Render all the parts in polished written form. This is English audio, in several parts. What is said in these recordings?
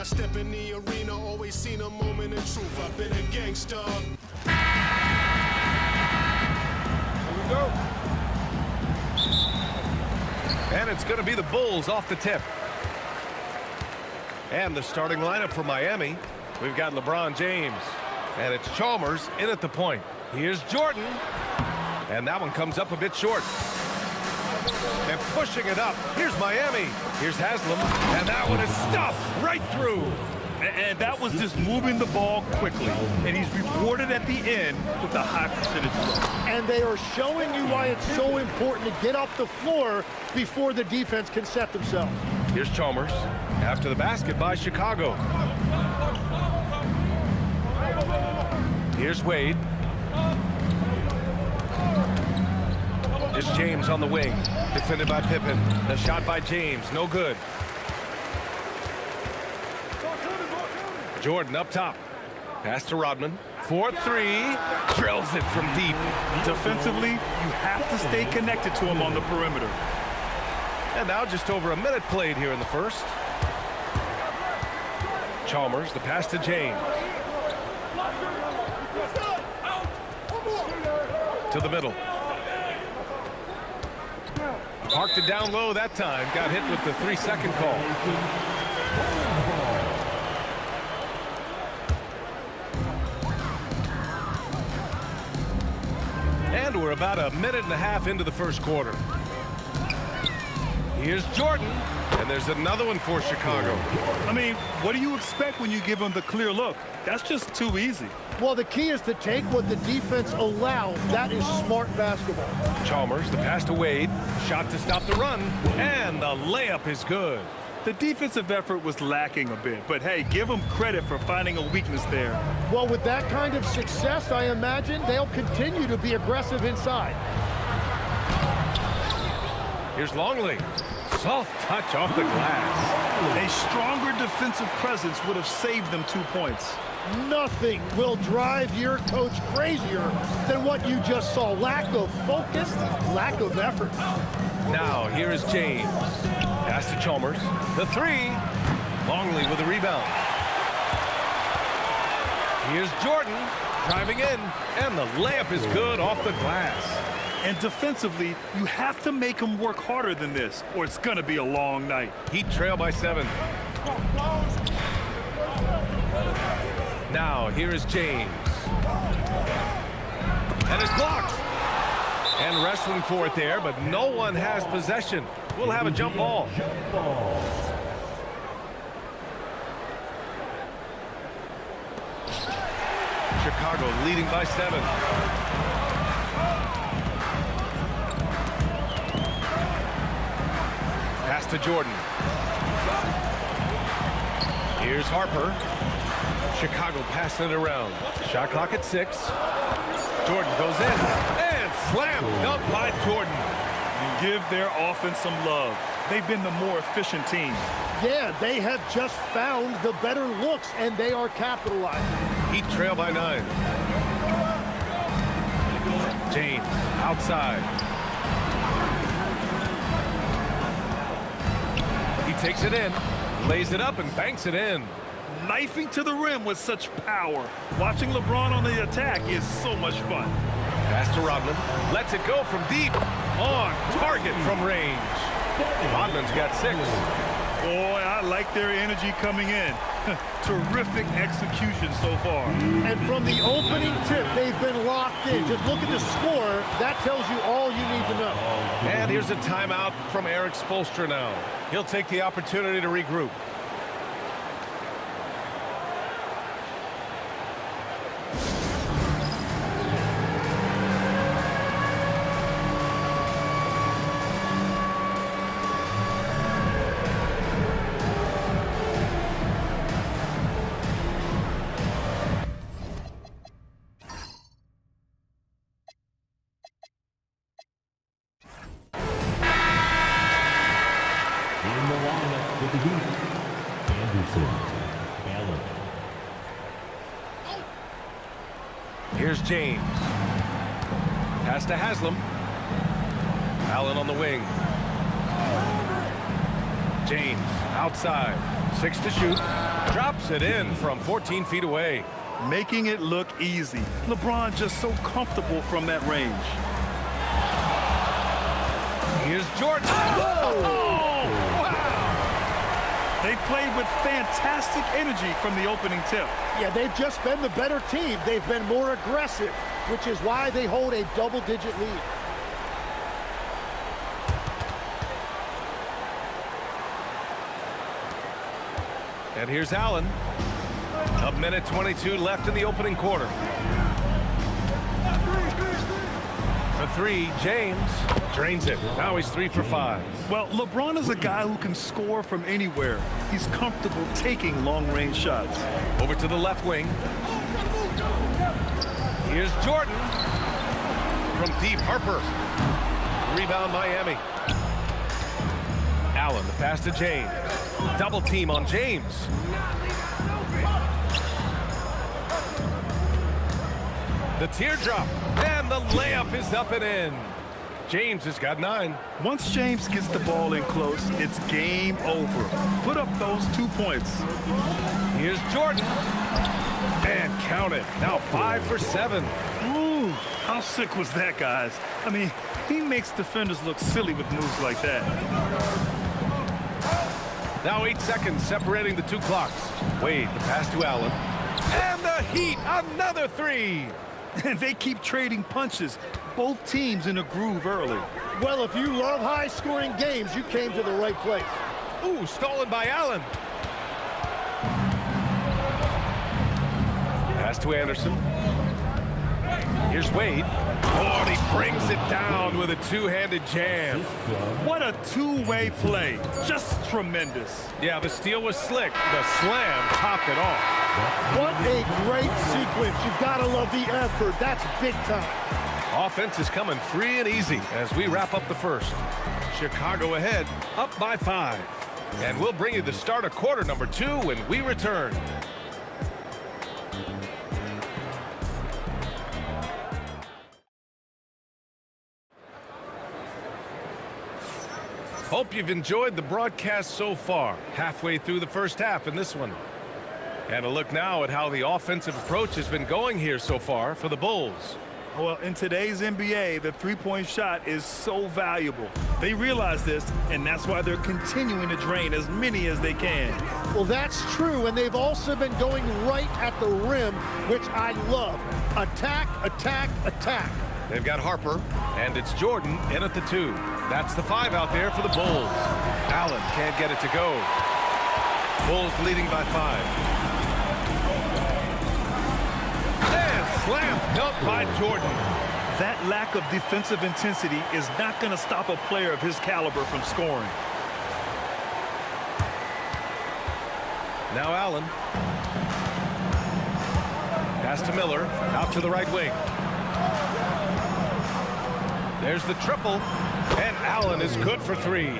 I step in the arena, always seen a moment of truth. I've been a gangster. Here we go. And it's going to be the Bulls off the tip. And the starting lineup for Miami. We've got LeBron James. And it's Chalmers in at the point. Here's Jordan. And that one comes up a bit short. And pushing it up. Here's Miami. Here's Haslam. And that one is stuffed right through. And that was just moving the ball quickly. And he's rewarded at the end with a high percentage throw. And they are showing you why it's so important to get off the floor before the defense can set themselves. Here's Chalmers. After the basket by Chicago. Here's Wade. Here's James on the wing. Defended by Pippen. The shot by James. No good. Jordan up top. Pass to Rodman. 4-3. Drills it from deep. Defensively, you have to stay connected to him on the perimeter. And now just over a minute played here in the first. Chalmers, the pass to James. To the middle. Parked it down low that time. Got hit with the 3-second call. And we're about a minute and a half into the first quarter. Here's Jordan. And there's another one for Chicago. I mean, what do you expect when you give him the clear look? That's just too easy. Well, the key is to take what the defense allows. That is smart basketball. Chalmers, the pass to Wade. Shot to stop the run. And the layup is good. The defensive effort was lacking a bit, but hey, give them credit for finding a weakness there. Well, with that kind of success, I imagine they'll continue to be aggressive inside. Here's Longley. Soft touch off the glass. A stronger defensive presence would have saved them 2 points. Nothing will drive your coach crazier than what you just saw. Lack of focus, lack of effort. Now, here is James. Pass to Chalmers. The three. Longley with the rebound. Here's Jordan driving in. And the layup is good off the glass. And defensively, you have to make them work harder than this, or it's going to be a long night. Heat trail by 7. Now, here is James. And it's blocked. And wrestling for it there, but no one has possession. We'll have a jump ball. Chicago leading by 7. Pass to Jordan. Here's Harper. Chicago passing it around. Shot clock at 6. Jordan goes in. And slam dunk by Jordan. You give their offense some love. They've been the more efficient team. Yeah, they have just found the better looks, and they are capitalizing. Heat trail by 9. James outside. He takes it in, lays it up, and banks it in. Knifing to the rim with such power. Watching LeBron on the attack is so much fun. Pass to Rodman. Lets it go from deep. On target from range. Rodman's got 6. Boy, I like their energy coming in. Terrific execution so far. And from the opening tip, they've been locked in. Just look at the score. That tells you all you need to know. And here's a timeout from Eric Spoelstra now. He'll take the opportunity to regroup. Here's James. Pass to Haslam. Allen on the wing. James outside. 6 to shoot. Drops it in from 14 feet away. Making it look easy. LeBron just so comfortable from that range. Here's Jordan. Oh, wow. They played with fantastic energy from the opening tip. Yeah, they've just been the better team. They've been more aggressive, which is why they hold a double-digit lead. And here's Allen. A minute 22 left in the opening quarter. For 3, James drains it. Now he's 3 for 5. Well, LeBron is a guy who can score from anywhere. He's comfortable taking long-range shots. Over to the left wing. Here's Jordan. From deep, Harper. Rebound, Miami. Allen, the pass to James. Double team on James. The teardrop, and the layup is up and in. James has got 9. Once James gets the ball in close, it's game over. Put up those 2 points. Here's Jordan. And count it. Now 5 for 7. Ooh, how sick was that, guys? I mean, he makes defenders look silly with moves like that. Now 8 seconds separating the 2 clocks. Wade, the pass to Allen. And the Heat, another 3. And they keep trading punches. Both teams in a groove early. Well, if you love high-scoring games, you came to the right place. Ooh, stolen by Allen. Pass to Anderson. Here's Wade. Oh, and he brings it down with a two-handed jam. What a two-way play. Just tremendous. Yeah, the steal was slick. The slam topped it off. What a great sequence. You've got to love the effort. That's big time. Offense is coming free and easy as we wrap up the first. Chicago ahead, up by 5. And we'll bring you the start of quarter number 2 when we return. Hope you've enjoyed the broadcast so far. Halfway through the first half in this one. And a look now at how the offensive approach has been going here so far for the Bulls. Well, in today's NBA, the three-point shot is so valuable. They realize this, and that's why they're continuing to drain as many as they can. Well, that's true, and they've also been going right at the rim, which I love. Attack, attack, attack. They've got Harper, and it's Jordan in at the 2. That's the 5 out there for the Bulls. Allen can't get it to go. Bulls leading by 5. And slam dunk by Jordan. That lack of defensive intensity is not going to stop a player of his caliber from scoring. Now Allen. Pass to Miller, out to the right wing. There's the triple, and Allen is good for 3.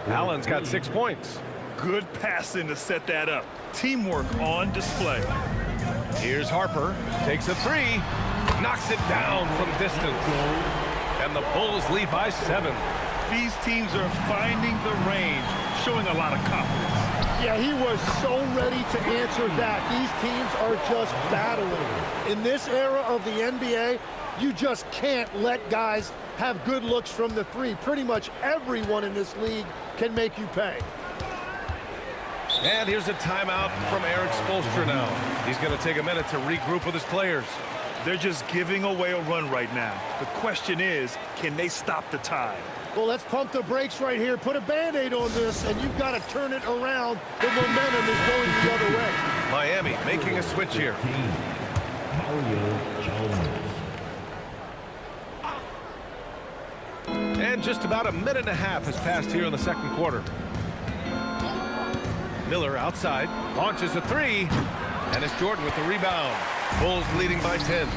Allen's got 6 points. Good passing to set that up. Teamwork on display. Here's Harper, takes a 3, knocks it down from distance. And the Bulls lead by 7. These teams are finding the range, showing a lot of confidence. Yeah, he was so ready to answer that. These teams are just battling. In this era of the NBA, you just can't let guys have good looks from the 3. Pretty much everyone in this league can make you pay. And here's a timeout from Eric Spoelstra now. He's going to take a minute to regroup with his players. They're just giving away a run right now. The question is, can they stop the tide? Well, let's pump the brakes right here. Put a Band-Aid on this, and you've got to turn it around. The momentum is going the other way. Miami making a switch here. And just about a minute and a half has passed here in the second quarter. Miller outside, launches a 3, and it's Jordan with the rebound. Bulls leading by 10.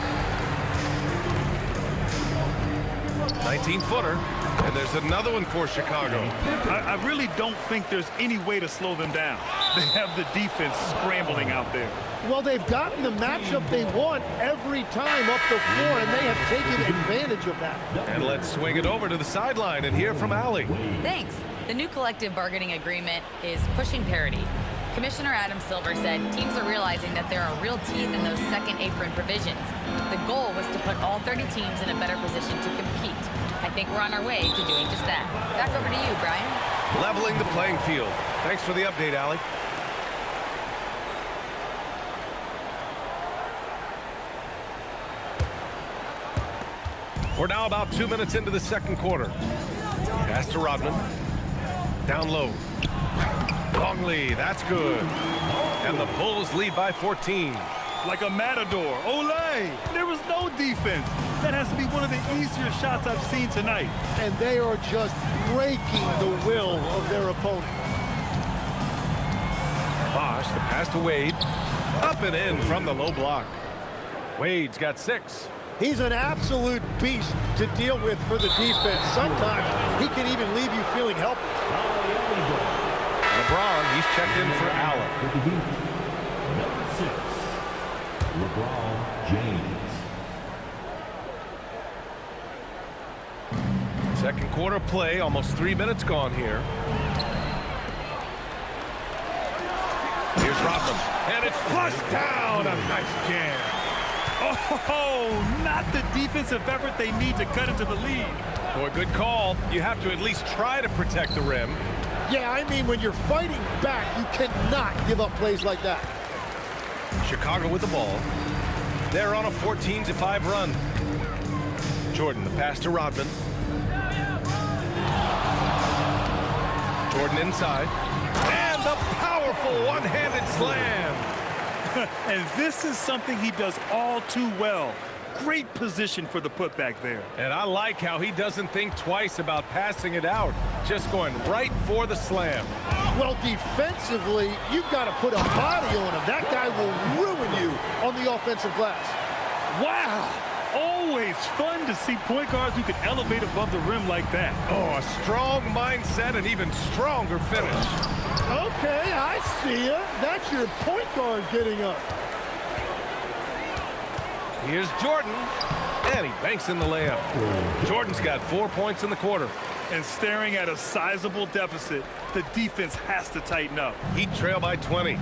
19-footer, and there's another one for Chicago. I really don't think there's any way to slow them down. They have the defense scrambling out there. Well, they've gotten the matchup they want every time up the floor, and they have taken advantage of that. And let's swing it over to the sideline and hear from Allie. Thanks. The new collective bargaining agreement is pushing parity. Commissioner Adam Silver said teams are realizing that there are real teeth in those second apron provisions. The goal was to put all 30 teams in a better position to compete. I think we're on our way to doing just that. Back over to you, Brian. Leveling the playing field. Thanks for the update, Allie. We're now about 2 minutes into the second quarter. Pass to Rodman. Down low. Longley, that's good. And the Bulls lead by 14. Like a matador. Olay! There was no defense. That has to be one of the easier shots I've seen tonight. And they are just breaking the will of their opponent. Bosch, the pass to Wade. Up and in from the low block. Wade's got 6. He's an absolute beast to deal with for the defense. Sometimes he can even leave you feeling helpless. LeBron, he's checked in for Allen. Number 6, LeBron James. Second quarter play, almost 3 minutes gone here. Here's Rodman, and it's flushed down. A nice jam. Oh, not the defensive effort they need to cut into the lead. Boy, good call. You have to at least try to protect the rim. Yeah, I mean, when you're fighting back, you cannot give up plays like that. Chicago with the ball. They're on a 14-5 run. Jordan, the pass to Rodman. Jordan inside. And the powerful one-handed slam. And this is something he does all too well. Great position for the putback there. And I like how he doesn't think twice about passing it out. Just going right for the slam. Well, defensively, you've got to put a body on him. That guy will ruin you on the offensive glass. Wow. Always fun to see point guards who can elevate above the rim like that. Oh, a strong mindset and even stronger finish. Okay, I see ya. That's your point guard getting up. Here's Jordan, and he banks in the layup. Jordan's got 4 points in the quarter. And staring at a sizable deficit, the defense has to tighten up. Heat trail by 20.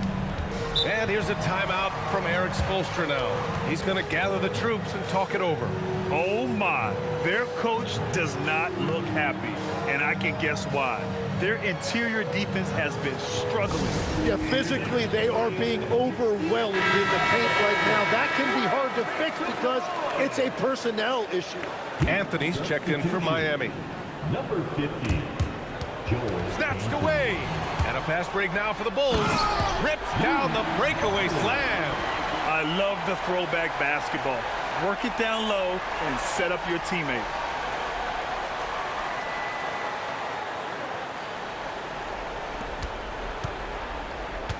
And here's a timeout from Eric Spoelstra now. He's going to gather the troops and talk it over. Oh my, their coach does not look happy, and I can guess why. Their interior defense has been struggling. Yeah, physically they are being overwhelmed in the paint right now. That can be hard to fix because it's a personnel issue. Anthony's checked in for Miami. Number 50, George. Snatched away. And a fast break now for the Bulls. Rips down the breakaway slam. I love the throwback basketball. Work it down low and set up your teammate.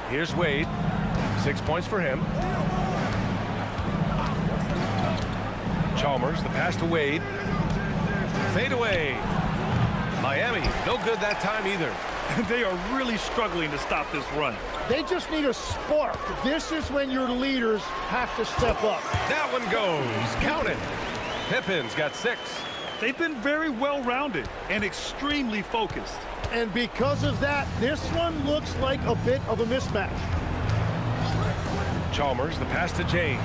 Here's Wade. 6 points for him. Chalmers, the pass to Wade. Fade away. Miami, no good that time either. They are really struggling to stop this run. They just need a spark. This is when your leaders have to step up. That one goes. Count it. Pippin's got 6. They've been very well-rounded and extremely focused. And because of that, this one looks like a bit of a mismatch. Chalmers, the pass to James.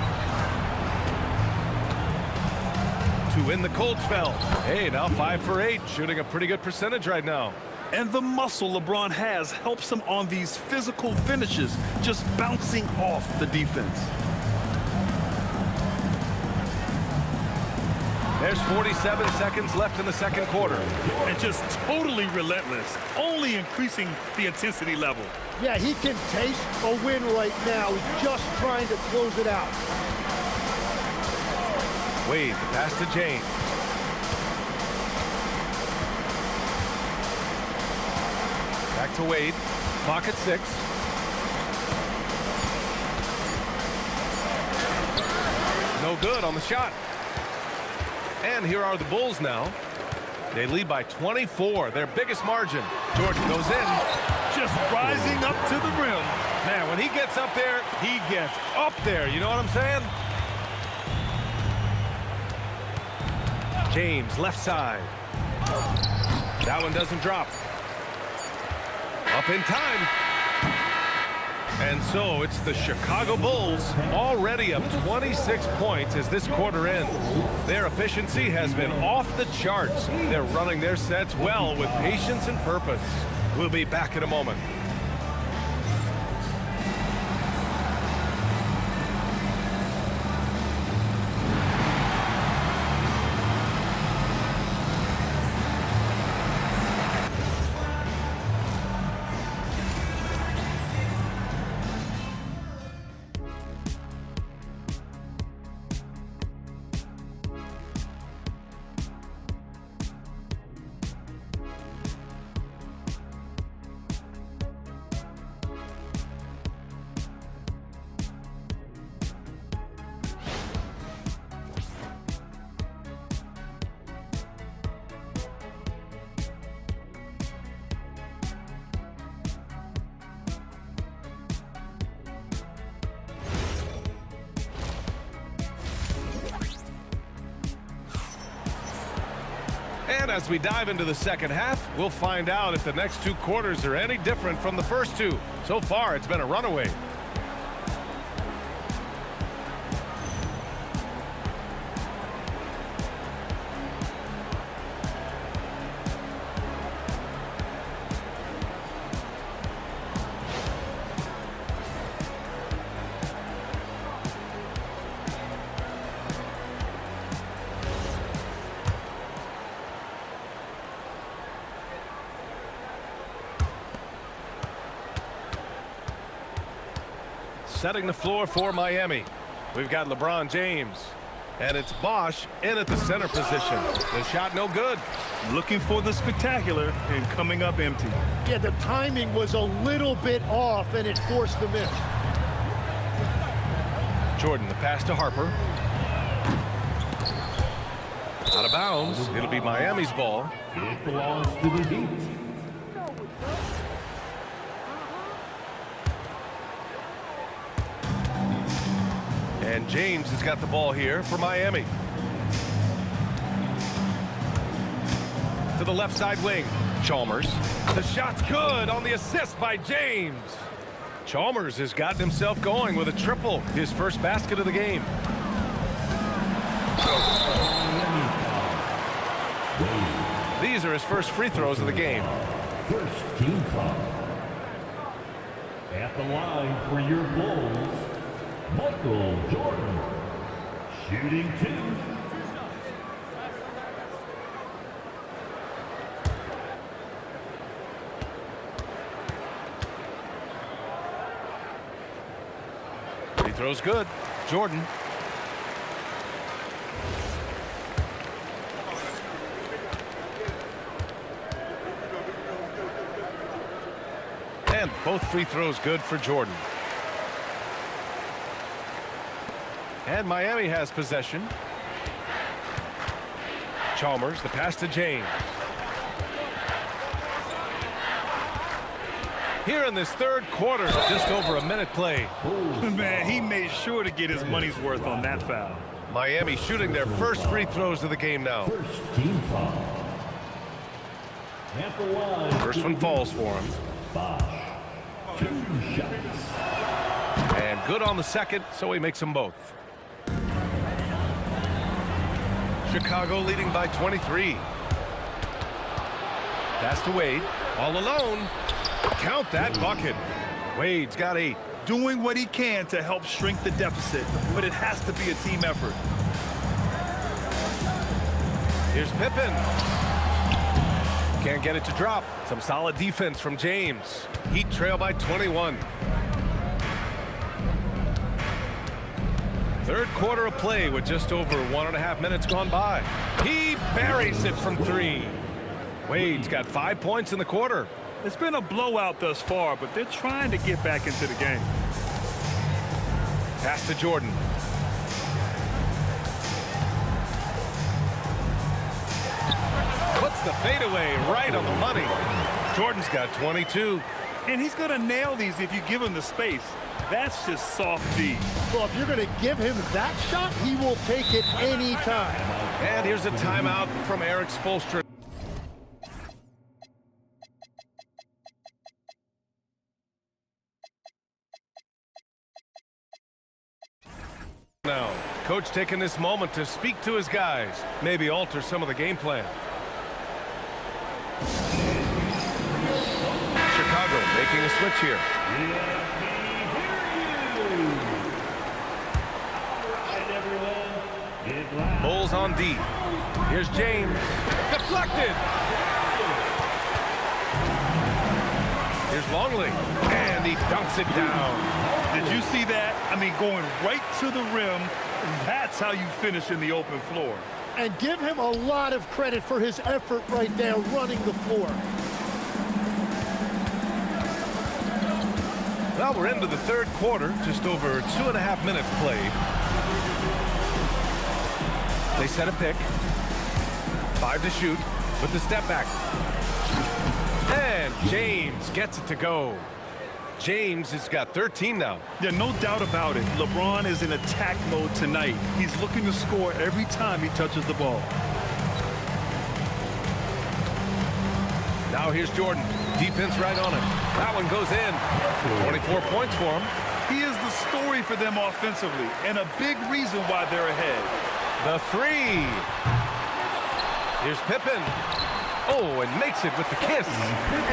To win the cold spell. Hey, now 5 for 8, shooting a pretty good percentage right now. And the muscle LeBron has helps him on these physical finishes, just bouncing off the defense. There's 47 seconds left in the second quarter. And just totally relentless, only increasing the intensity level. Yeah, he can taste a win right now, just trying to close it out. Wade, the pass to James. Back to Wade. Clock at 6. No good on the shot. And here are the Bulls now. They lead by 24, their biggest margin. Jordan goes in. Just rising up to the rim. Man, when he gets up there, he gets up there. You know what I'm saying? James, left side. That one doesn't drop. Up in time. And so it's the Chicago Bulls already up 26 points as this quarter ends. Their efficiency has been off the charts. They're running their sets well with patience and purpose. We'll be back in a moment. And as we dive into the second half, we'll find out if the next two quarters are any different from the first two. So far, it's been a runaway. Setting the floor for Miami. We've got LeBron James. And it's Bosch in at the center position. The shot no good. Looking for the spectacular and coming up empty. Yeah, the timing was a little bit off, and it forced the miss. Jordan, the pass to Harper. Out of bounds. It'll be Miami's ball. It belongs to the Heat. And James has got the ball here for Miami. To the left side wing. Chalmers. The shot's good on the assist by James. Chalmers has gotten himself going with a triple. His first basket of the game. These are his first free throws of the game. First team foul. At the line for your Bulls, Michael Jordan. Shooting two. Free throw's good. Jordan. And both free throws good for Jordan. And Miami has possession. Chalmers, the pass to James. Here in this third quarter, just over a minute play. Man, he made sure to get his money's worth on that foul. Miami shooting their first free throws of the game now. First team foul. At the line. First one falls for him. Bosch. 2 shots. And good on the second, so he makes them both. Chicago leading by 23. Pass to Wade. All alone. Count that bucket. Wade's got 8. Doing what he can to help shrink the deficit, but it has to be a team effort. Here's Pippen. Can't get it to drop. Some solid defense from James. Heat trail by 21. Third quarter of play with just over 1.5 minutes gone by. He buries it from 3. Wade's got 5 points in the quarter. It's been a blowout thus far, but they're trying to get back into the game. Pass to Jordan. Puts the fadeaway right on the money. Jordan's got 22. And he's going to nail these if you give him the space. That's just soft D. Well, if you're going to give him that shot, he will take it anytime. And here's a timeout from Eric Spoelstra. Now, coach taking this moment to speak to his guys, maybe alter some of the game plan. Chicago making a switch here. Bulls on D. Here's James. Deflected. Here's Longley. And he dunks it down. Did you see that? I mean, going right to the rim. That's how you finish in the open floor. And give him a lot of credit for his effort right there running the floor. Well, we're into the third quarter. Just over 2.5 minutes played. They set a pick. 5 to shoot with the step back. And James gets it to go. James has got 13 now. Yeah, no doubt about it. LeBron is in attack mode tonight. He's looking to score every time he touches the ball. Now here's Jordan. Defense right on him. That one goes in. 24 points for him. He is the story for them offensively, and a big reason why they're ahead. The three. Here's Pippen. Oh, and makes it with the kiss.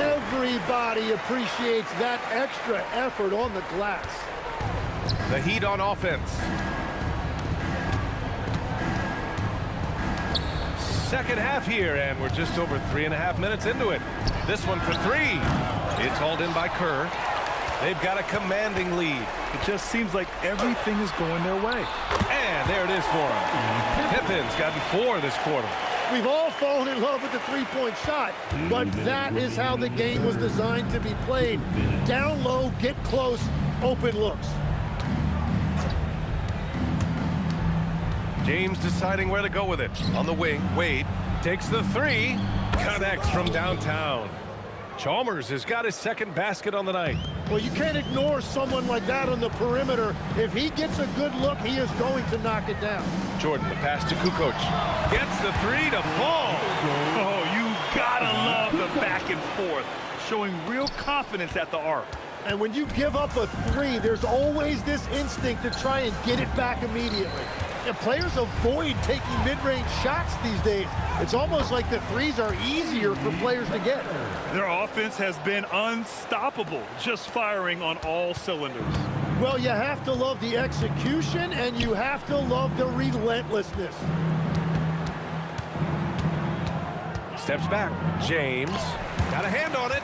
Everybody appreciates that extra effort on the glass. The Heat on offense. Second half here, and we're just over 3.5 minutes into it. This one for three. It's hauled in by Kerr. They've got a commanding lead. It just seems like everything is going their way. And there it is for him. Pippen's gotten 4 this quarter. We've all fallen in love with the three-point shot, but that is how the game was designed to be played. Down low, get close, open looks. James deciding where to go with it. On the wing, Wade takes the three. Connects from downtown. Chalmers has got his second basket on the night. Well, you can't ignore someone like that on the perimeter. If he gets a good look, he is going to knock it down. Jordan, the pass to Kukoc. Gets the three to fall. Oh, you gotta love the back and forth. Showing real confidence at the arc. And when you give up a three, there's always this instinct to try and get it back immediately. And players avoid taking mid-range shots these days. It's almost like the threes are easier for players to get. Their offense has been unstoppable, just firing on all cylinders. Well, you have to love the execution, and you have to love the relentlessness. Steps back. James. Got a hand on it.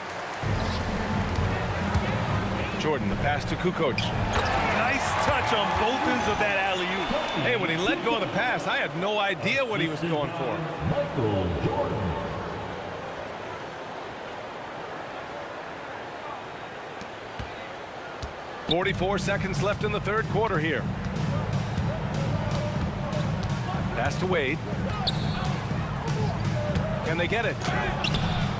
Jordan, the pass to Kukoc. Nice touch on both ends of that alley-oop. Hey, when he let go of the pass, I had no idea what he was going for. Michael Jordan. .44 seconds left in the third quarter here. Pass to Wade. Can they get it?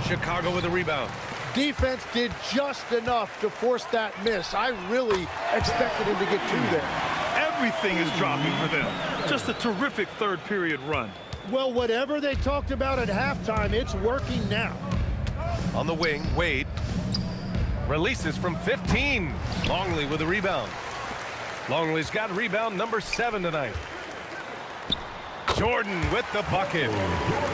Chicago with a rebound. Defense did just enough to force that miss. I really expected him to get two there. Everything is dropping for them. Just a terrific third period run. Well, whatever they talked about at halftime, it's working now. On the wing, Wade. Releases from 15. Longley with a rebound. Longley's got rebound number 7 tonight. Jordan with the bucket.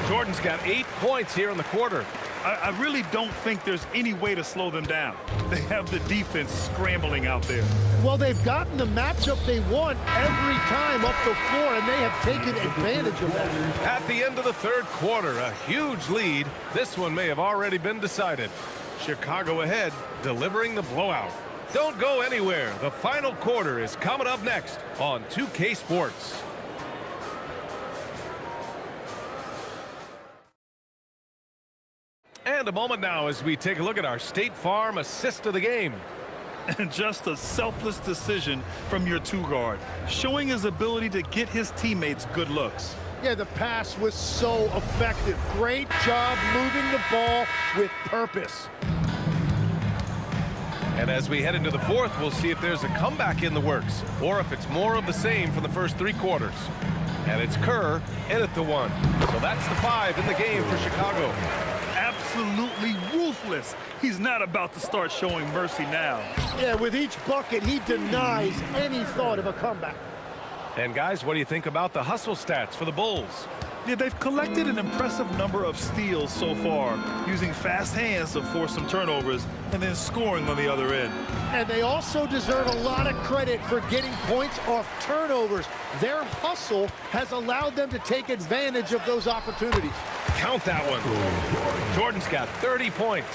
Jordan's got 8 points here in the quarter. I really don't think there's any way to slow them down. They have the defense scrambling out there. Well, they've gotten the matchup they want every time up the floor, and they have taken advantage of that. At the end of the third quarter, a huge lead. This one may have already been decided. Chicago ahead, delivering the blowout. Don't go anywhere. The final quarter is coming up next on 2K Sports. And a moment now as we take a look at our State Farm assist of the game. And just a selfless decision from your two-guard, showing his ability to get his teammates good looks. Yeah, the pass was so effective. Great job moving the ball with purpose. And as we head into the fourth, we'll see if there's a comeback in the works or if it's more of the same from the first 3 quarters. And it's Kerr in at the 1. So that's the 5 in the game for Chicago. Absolutely ruthless. He's not about to start showing mercy now. Yeah, with each bucket, he denies any thought of a comeback. And guys, what do you think about the hustle stats for the Bulls? Yeah, they've collected an impressive number of steals so far, using fast hands to force some turnovers and then scoring on the other end. And they also deserve a lot of credit for getting points off turnovers. Their hustle has allowed them to take advantage of those opportunities. Count that one. Jordan's got 30 points.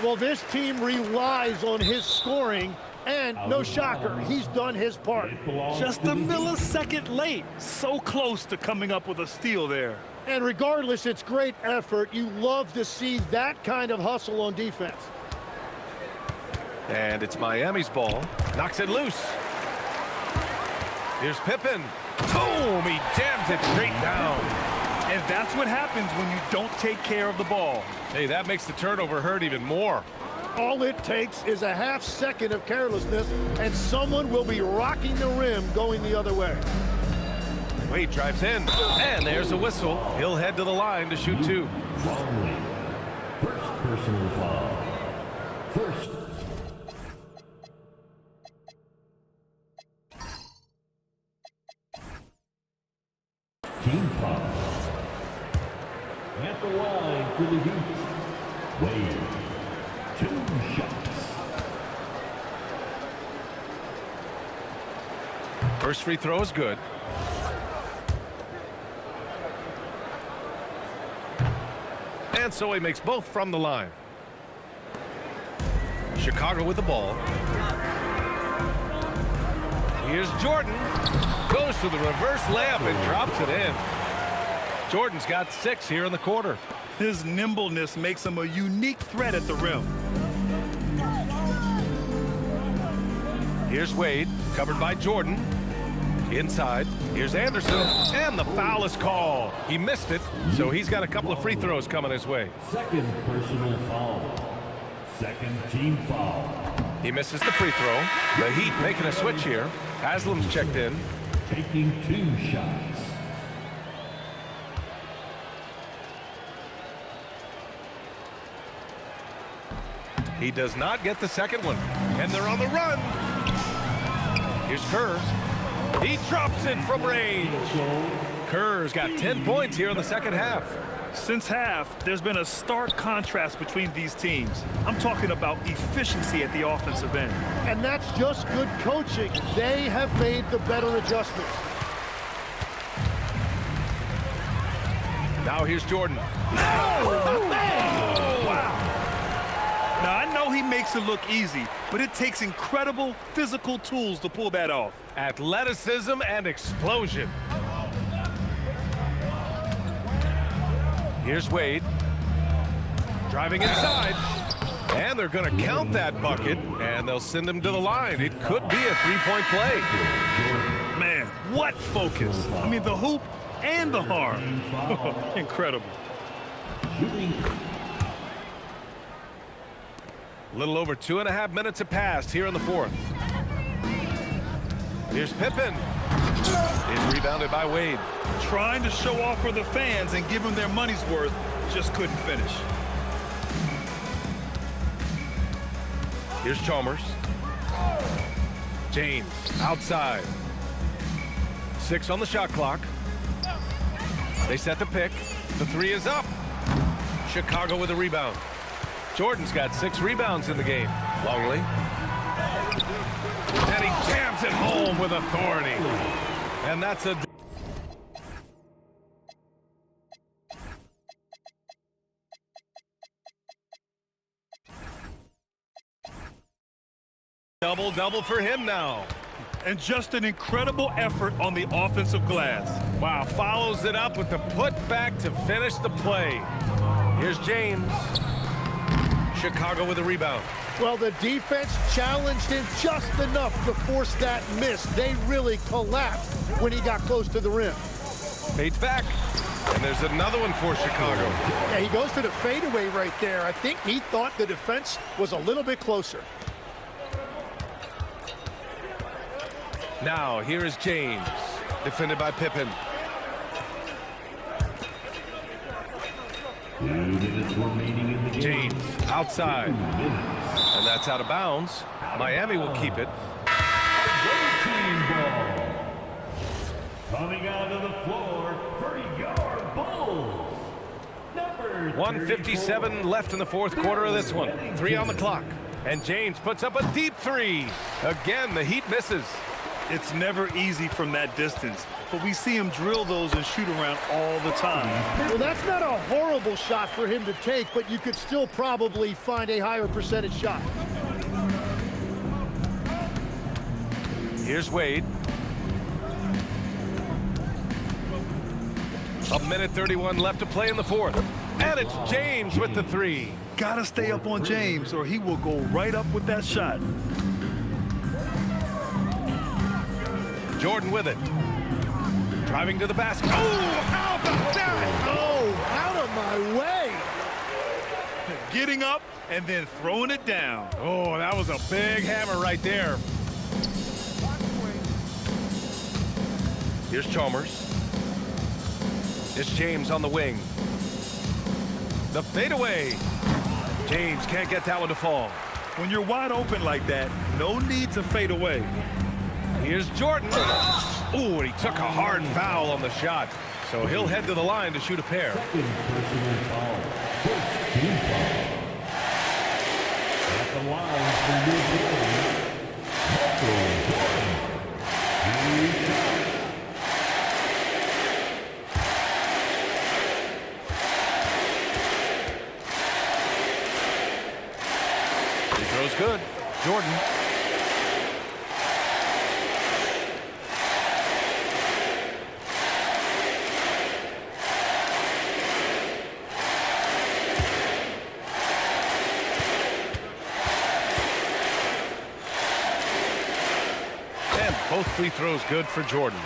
Well, this team relies on his scoring, and no shocker, he's done his part. Just a millisecond late. So close to coming up with a steal there. And regardless, it's great effort. You love to see that kind of hustle on defense. And it's Miami's ball. Knocks it loose. Here's Pippen. Boom! He jams it straight down. And that's what happens when you don't take care of the ball. Hey, that makes the turnover hurt even more. All it takes is a half second of carelessness, and someone will be rocking the rim going the other way. Wade drives in, and there's a whistle. He'll head to the line to shoot two. Longley. First personal foul. First. Team foul. At the line for the Heat. Wade. 2 shots. First free throw is good. And so he makes both from the line. Chicago with the ball. Here's Jordan. Goes to the reverse layup and drops it in. Jordan's got 6 here in the quarter. His nimbleness makes him a unique threat at the rim. Here's Wade, covered by Jordan. Inside, here's Anderson, and the foul is called. He missed it, so he's got a couple of free throws coming his way. Second personal foul. Second team foul. He misses the free throw. The Heat making a switch here. Haslam's checked in. Taking 2 shots. He does not get the second one, and they're on the run. Here's Kerr. He drops it from range. Kerr's got 10 points here in the second half. Since half, there's been a stark contrast between these teams. I'm talking about efficiency at the offensive end. And that's just good coaching. They have made the better adjustments. Now here's Jordan. Oh, wow. Now, I know he makes it look easy, but it takes incredible physical tools to pull that off. Athleticism and explosion. Here's Wade. Driving inside. And they're going to count that bucket, and they'll send him to the line. It could be a three-point play. Man, what focus. I mean, the hoop and the arm. Incredible. A little over 2.5 minutes have passed here in the fourth. Here's Pippen. It's rebounded by Wade. Trying to show off for the fans and give them their money's worth, just couldn't finish. Here's Chalmers. James outside. 6 on the shot clock. They set the pick. The 3 is up. Chicago with a rebound. Jordan's got 6 rebounds in the game. Longley. And he jams it home with authority. And that's a double-double for him now. And just an incredible effort on the offensive glass. Wow, follows it up with the putback to finish the play. Here's James. Chicago with a rebound. Well, the defense challenged him just enough to force that miss. They really collapsed when he got close to the rim. Fades back. And there's another one for Chicago. Yeah, he goes to the fadeaway right there. I think he thought the defense was a little bit closer. Now, here is James, defended by Pippen. 2 minutes remaining in the game. James, outside. And that's out of bounds. Miami will keep it. Team ball. 1:57 left in the fourth quarter of this one. 3 on the clock. And James puts up a deep three. Again, the Heat misses. It's never easy from that distance, but we see him drill those and shoot around all the time. Well, that's not a horrible shot for him to take, but you could still probably find a higher percentage shot. Here's Wade. A minute 31 left to play in the fourth. And it's James with the three. Gotta stay up on James or he will go right up with that shot. Jordan with it. Driving to the basket. Oh, how about that? Oh, out of my way. Getting up and then throwing it down. Oh, that was a big hammer right there. Here's Chalmers. It's James on the wing. The fadeaway. James can't get that one to fall. When you're wide open like that, no need to fade away. Here's Jordan. Ooh, and he took a hard foul on the shot. So he'll head to the line to shoot a pair. Second personal foul. First team foul. At the line for your goal, Michael Jordan. 2 shots. He throws good. Jordan. And both free throws good for Jordan.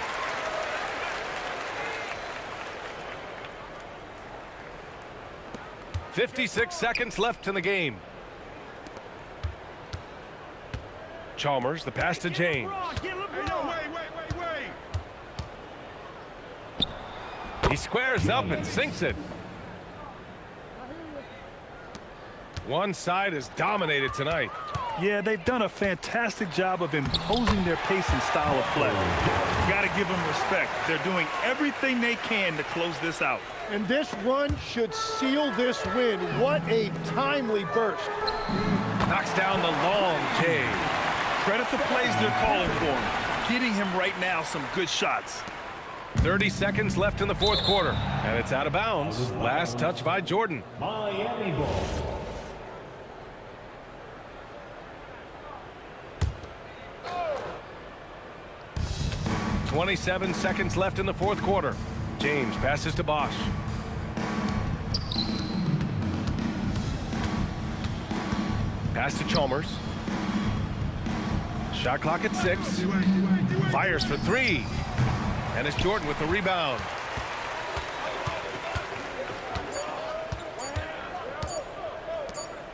.56 seconds left in the game. Chalmers, the pass to James. He squares up and sinks it. One side is dominated tonight. Yeah, they've done a fantastic job of imposing their pace and style of play. Got to give them respect. They're doing everything they can to close this out. And this run should seal this win. What a timely burst. Knocks down the long J. Credit the plays they're calling for him. Getting him right now some good shots. 30 seconds left in the fourth quarter. And it's out of bounds. Last touch by Jordan. Miami ball. 27 seconds left in the fourth quarter. James passes to Bosch. Pass to Chalmers. Shot clock at 6. Fires for 3. And it's Jordan with the rebound.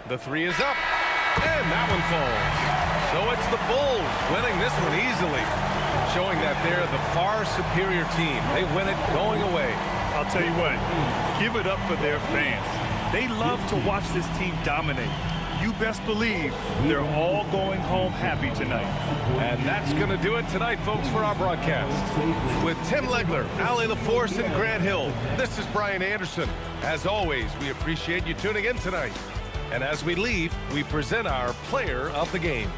The 3 is up. And that one falls. So it's the Bulls winning this one easily. Showing that they're the far superior team. They win it going away. I'll tell you what, give it up for their fans. They love to watch this team dominate. You best believe they're all going home happy tonight. And that's going to do it tonight, folks, for our broadcast. With Tim Legler, Allie LaForce, and Grant Hill, this is Brian Anderson. As always, we appreciate you tuning in tonight. And as we leave, we present our player of the game.